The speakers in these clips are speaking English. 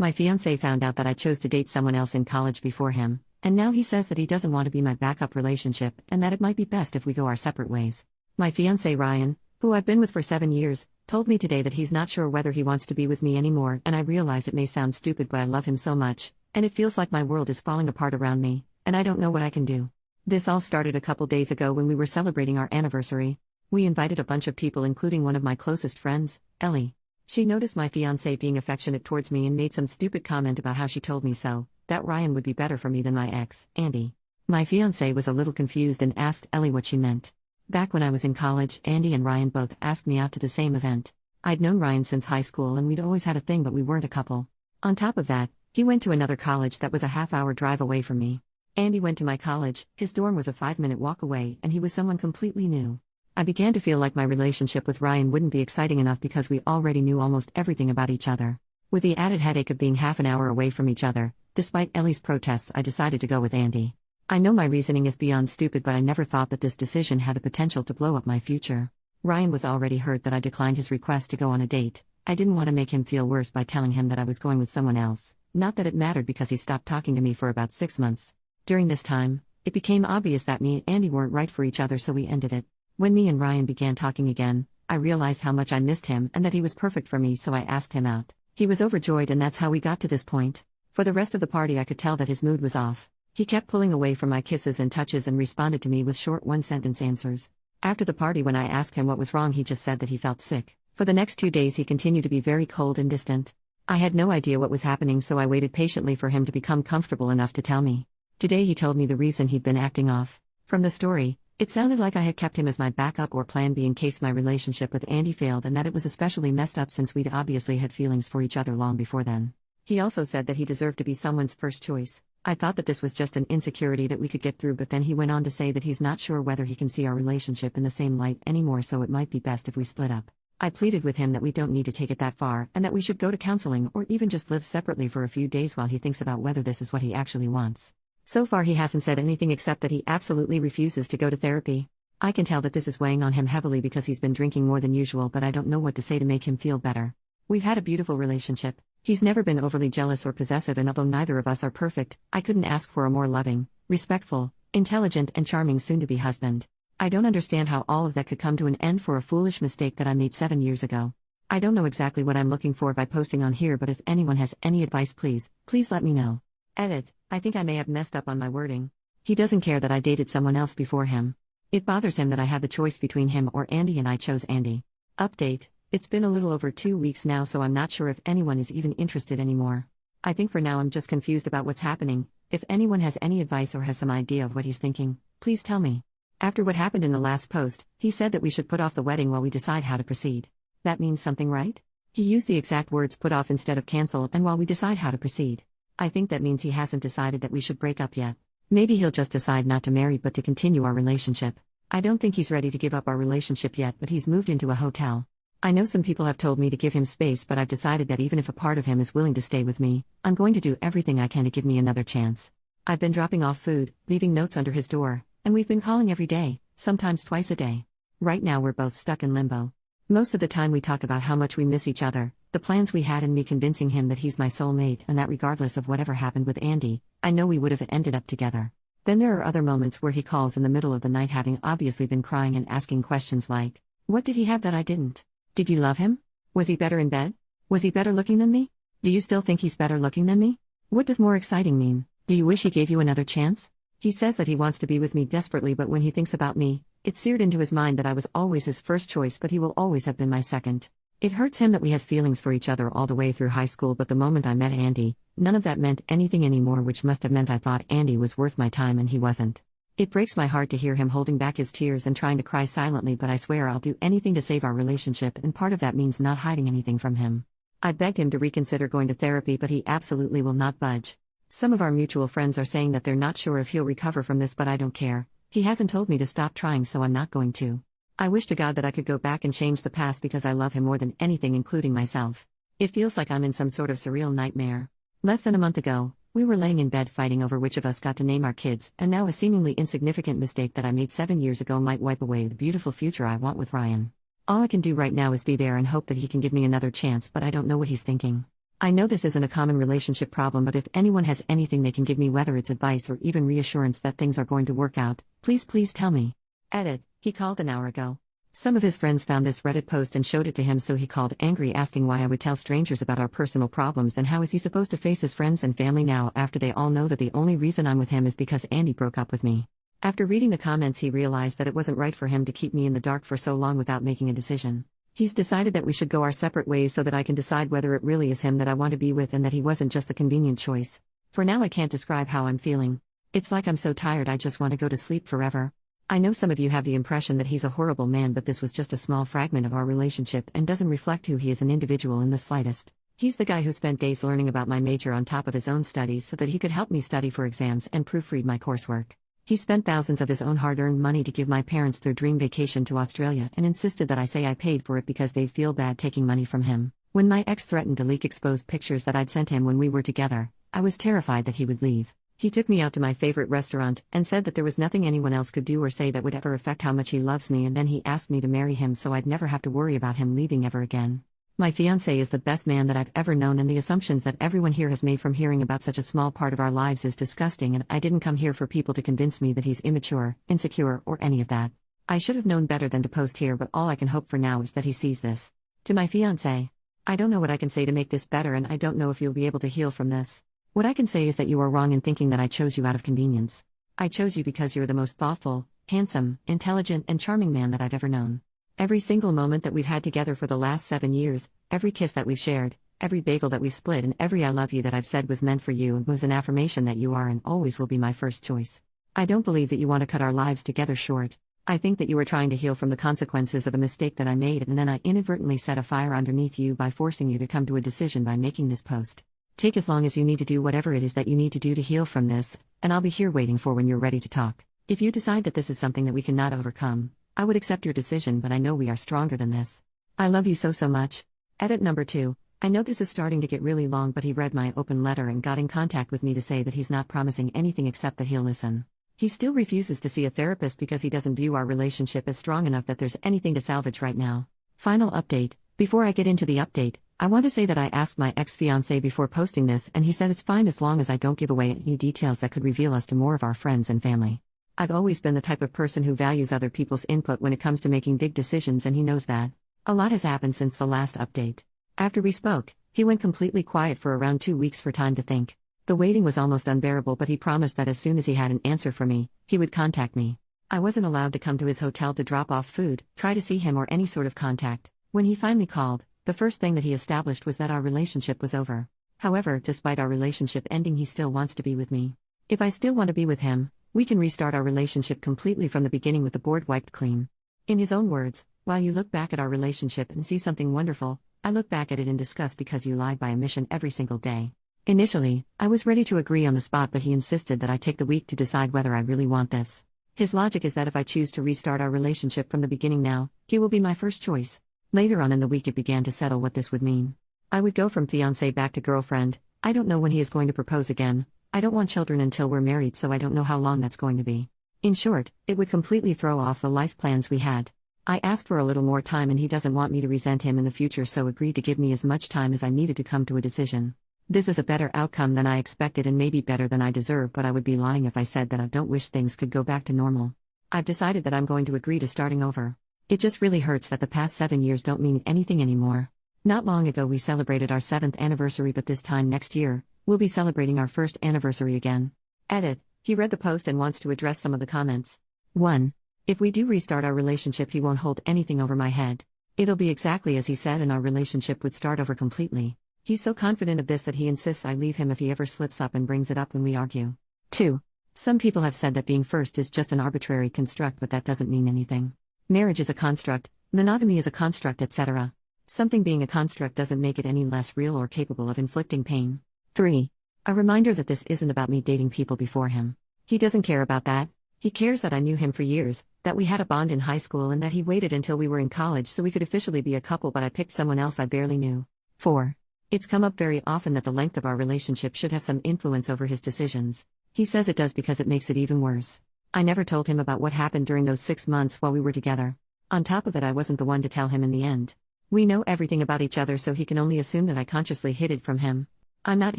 My fiance found out that I chose to date someone else in college before him, and now he says that he doesn't want to be my backup relationship and that it might be best if we go our separate ways. My fiance Ryan, who I've been with for 7 years, told me today that he's not sure whether he wants to be with me anymore, and I realize it may sound stupid, but I love him so much, and it feels like my world is falling apart around me, and I don't know what I can do. This all started a couple days ago when we were celebrating our anniversary. We invited a bunch of people, including one of my closest friends, Ellie. She noticed my fiancé being affectionate towards me and made some stupid comment about how she told me so, that Ryan would be better for me than my ex, Andy. My fiancé was a little confused and asked Ellie what she meant. Back when I was in college, Andy and Ryan both asked me out to the same event. I'd known Ryan since high school and we'd always had a thing, but we weren't a couple. On top of that, he went to another college that was a half-hour drive away from me. Andy went to my college, his dorm was a 5-minute walk away, and he was someone completely new. I began to feel like my relationship with Ryan wouldn't be exciting enough because we already knew almost everything about each other. With the added headache of being half an hour away from each other, despite Ellie's protests, I decided to go with Andy. I know my reasoning is beyond stupid, but I never thought that this decision had the potential to blow up my future. Ryan was already hurt that I declined his request to go on a date. I didn't want to make him feel worse by telling him that I was going with someone else, not that it mattered because he stopped talking to me for about 6 months. During this time, it became obvious that me and Andy weren't right for each other, so we ended it. When me and Ryan began talking again, I realized how much I missed him and that he was perfect for me, so I asked him out. He was overjoyed, and that's how we got to this point. For the rest of the party, I could tell that his mood was off. He kept pulling away from my kisses and touches and responded to me with short one-sentence answers. After the party, when I asked him what was wrong, he just said that he felt sick. For the next 2 days, he continued to be very cold and distant. I had no idea what was happening, so I waited patiently for him to become comfortable enough to tell me. Today he told me the reason he'd been acting off. From the story, it sounded like I had kept him as my backup or plan B in case my relationship with Andy failed, and that it was especially messed up since we'd obviously had feelings for each other long before then. He also said that he deserved to be someone's first choice. I thought that this was just an insecurity that we could get through, but then he went on to say that he's not sure whether he can see our relationship in the same light anymore, so it might be best if we split up. I pleaded with him that we don't need to take it that far, and that we should go to counseling or even just live separately for a few days while he thinks about whether this is what he actually wants. So far he hasn't said anything except that he absolutely refuses to go to therapy. I can tell that this is weighing on him heavily because he's been drinking more than usual, but I don't know what to say to make him feel better. We've had a beautiful relationship. He's never been overly jealous or possessive, and although neither of us are perfect, I couldn't ask for a more loving, respectful, intelligent, and charming soon-to-be husband. I don't understand how all of that could come to an end for a foolish mistake that I made 7 years ago. I don't know exactly what I'm looking for by posting on here, but if anyone has any advice, please let me know. Edit: I think I may have messed up on my wording. He doesn't care that I dated someone else before him. It bothers him that I had the choice between him or Andy, and I chose Andy. Update: it's been a little over 2 weeks now, so I'm not sure if anyone is even interested anymore. I think for now I'm just confused about what's happening. If anyone has any advice or has some idea of what he's thinking, please tell me. After what happened in the last post, he said that we should put off the wedding while we decide how to proceed. That means something, right? He used the exact words put off instead of cancel and while we decide how to proceed. I think that means he hasn't decided that we should break up yet. Maybe he'll just decide not to marry but to continue our relationship. I don't think he's ready to give up our relationship yet, but he's moved into a hotel. I know some people have told me to give him space, but I've decided that even if a part of him is willing to stay with me, I'm going to do everything I can to give me another chance. I've been dropping off food, leaving notes under his door, and we've been calling every day, sometimes twice a day. Right now we're both stuck in limbo. Most of the time we talk about how much we miss each other, the plans we had, and me convincing him that he's my soulmate and that regardless of whatever happened with Andy, I know we would have ended up together. Then there are other moments where he calls in the middle of the night, having obviously been crying and asking questions like, what did he have that I didn't? Did you love him? Was he better in bed? Was he better looking than me? Do you still think he's better looking than me? What does more exciting mean? Do you wish he gave you another chance? He says that he wants to be with me desperately, but when he thinks about me, it's seared into his mind that I was always his first choice, but he will always have been my second. It hurts him that we had feelings for each other all the way through high school, but the moment I met Andy, none of that meant anything anymore, which must have meant I thought Andy was worth my time and he wasn't. It breaks my heart to hear him holding back his tears and trying to cry silently, but I swear I'll do anything to save our relationship, and part of that means not hiding anything from him. I begged him to reconsider going to therapy, but he absolutely will not budge. Some of our mutual friends are saying that they're not sure if he'll recover from this, but I don't care. He hasn't told me to stop trying, so I'm not going to. I wish to God that I could go back and change the past because I love him more than anything, including myself. It feels like I'm in some sort of surreal nightmare. Less than a month ago, we were laying in bed fighting over which of us got to name our kids, and now a seemingly insignificant mistake that I made 7 years ago might wipe away the beautiful future I want with Ryan. All I can do right now is be there and hope that he can give me another chance, but I don't know what he's thinking. I know this isn't a common relationship problem, but if anyone has anything they can give me, whether it's advice or even reassurance that things are going to work out, please tell me. Edit. He called an hour ago. Some of his friends found this Reddit post and showed it to him, so he called angry, asking why I would tell strangers about our personal problems and how is he supposed to face his friends and family now after they all know that the only reason I'm with him is because Andy broke up with me. After reading the comments, he realized that it wasn't right for him to keep me in the dark for so long without making a decision. He's decided that we should go our separate ways so that I can decide whether it really is him that I want to be with and that he wasn't just the convenient choice. For now, I can't describe how I'm feeling. It's like I'm so tired I just want to go to sleep forever. I know some of you have the impression that he's a horrible man, but this was just a small fragment of our relationship and doesn't reflect who he is an individual in the slightest. He's the guy who spent days learning about my major on top of his own studies so that he could help me study for exams and proofread my coursework. He spent thousands of his own hard-earned money to give my parents their dream vacation to Australia and insisted that I say I paid for it because they'd feel bad taking money from him. When my ex threatened to leak exposed pictures that I'd sent him when we were together, I was terrified that he would leave. He took me out to my favorite restaurant and said that there was nothing anyone else could do or say that would ever affect how much he loves me, and then he asked me to marry him so I'd never have to worry about him leaving ever again. My fiance is the best man that I've ever known, and the assumptions that everyone here has made from hearing about such a small part of our lives is disgusting, and I didn't come here for people to convince me that he's immature, insecure, or any of that. I should have known better than to post here, but all I can hope for now is that he sees this. To my fiance, I don't know what I can say to make this better, and I don't know if you'll be able to heal from this. What I can say is that you are wrong in thinking that I chose you out of convenience. I chose you because you're the most thoughtful, handsome, intelligent, and charming man that I've ever known. Every single moment that we've had together for the last 7 years, every kiss that we've shared, every bagel that we've split, and every I love you that I've said was meant for you and was an affirmation that you are and always will be my first choice. I don't believe that you want to cut our lives together short. I think that you are trying to heal from the consequences of a mistake that I made, and then I inadvertently set a fire underneath you by forcing you to come to a decision by making this post. Take as long as you need to do whatever it is that you need to do to heal from this, and I'll be here waiting for when you're ready to talk. If you decide that this is something that we cannot overcome, I would accept your decision, but I know we are stronger than this. I love you so much. Edit number 2. I know this is starting to get really long, but he read my open letter and got in contact with me to say that he's not promising anything except that he'll listen. He still refuses to see a therapist because he doesn't view our relationship as strong enough that there's anything to salvage right now. Final update. Before I get into the update, I want to say that I asked my ex-fiancé before posting this, and he said it's fine as long as I don't give away any details that could reveal us to more of our friends and family. I've always been the type of person who values other people's input when it comes to making big decisions, and he knows that. A lot has happened since the last update. After we spoke, he went completely quiet for around 2 weeks for time to think. The waiting was almost unbearable, but he promised that as soon as he had an answer for me, he would contact me. I wasn't allowed to come to his hotel to drop off food, try to see him, or any sort of contact. When he finally called, the first thing that he established was that our relationship was over. However, despite our relationship ending, he still wants to be with me. If I still want to be with him, we can restart our relationship completely from the beginning with the board wiped clean. In his own words, while you look back at our relationship and see something wonderful, I look back at it in disgust because you lied by omission every single day. Initially, I was ready to agree on the spot, but he insisted that I take the week to decide whether I really want this. His logic is that if I choose to restart our relationship from the beginning now, he will be my first choice. Later on in the week it began to settle what this would mean. I would go from fiancé back to girlfriend. I don't know when he is going to propose again. I don't want children until we're married, so I don't know how long that's going to be. In short, it would completely throw off the life plans we had. I asked for a little more time, and he doesn't want me to resent him in the future, so agreed to give me as much time as I needed to come to a decision. This is a better outcome than I expected and maybe better than I deserve, but I would be lying if I said that I don't wish things could go back to normal. I've decided that I'm going to agree to starting over. It just really hurts that the past 7 years don't mean anything anymore. Not long ago we celebrated our 7th anniversary, but this time next year, we'll be celebrating our 1st anniversary again. Edit. He read the post and wants to address some of the comments. 1. If we do restart our relationship, he won't hold anything over my head. It'll be exactly as he said, and our relationship would start over completely. He's so confident of this that he insists I leave him if he ever slips up and brings it up when we argue. 2. Some people have said that being first is just an arbitrary construct, but that doesn't mean anything. Marriage is a construct, monogamy is a construct, etc. Something being a construct doesn't make it any less real or capable of inflicting pain. 3. A reminder that this isn't about me dating people before him. He doesn't care about that. He cares that I knew him for years, that we had a bond in high school, and that he waited until we were in college so we could officially be a couple, but I picked someone else I barely knew. 4. It's come up very often that the length of our relationship should have some influence over his decisions. He says it does because it makes it even worse. I never told him about what happened during those 6 months while we were together. On top of it, I wasn't the one to tell him in the end. We know everything about each other, so he can only assume that I consciously hid it from him. I'm not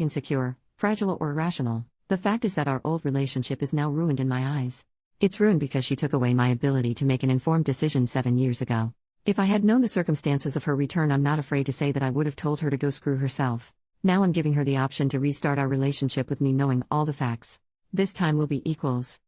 insecure, fragile, or irrational. The fact is that our old relationship is now ruined in my eyes. It's ruined because she took away my ability to make an informed decision 7 years ago. If I had known the circumstances of her return, I'm not afraid to say that I would have told her to go screw herself. Now I'm giving her the option to restart our relationship with me, knowing all the facts. This time will be equals.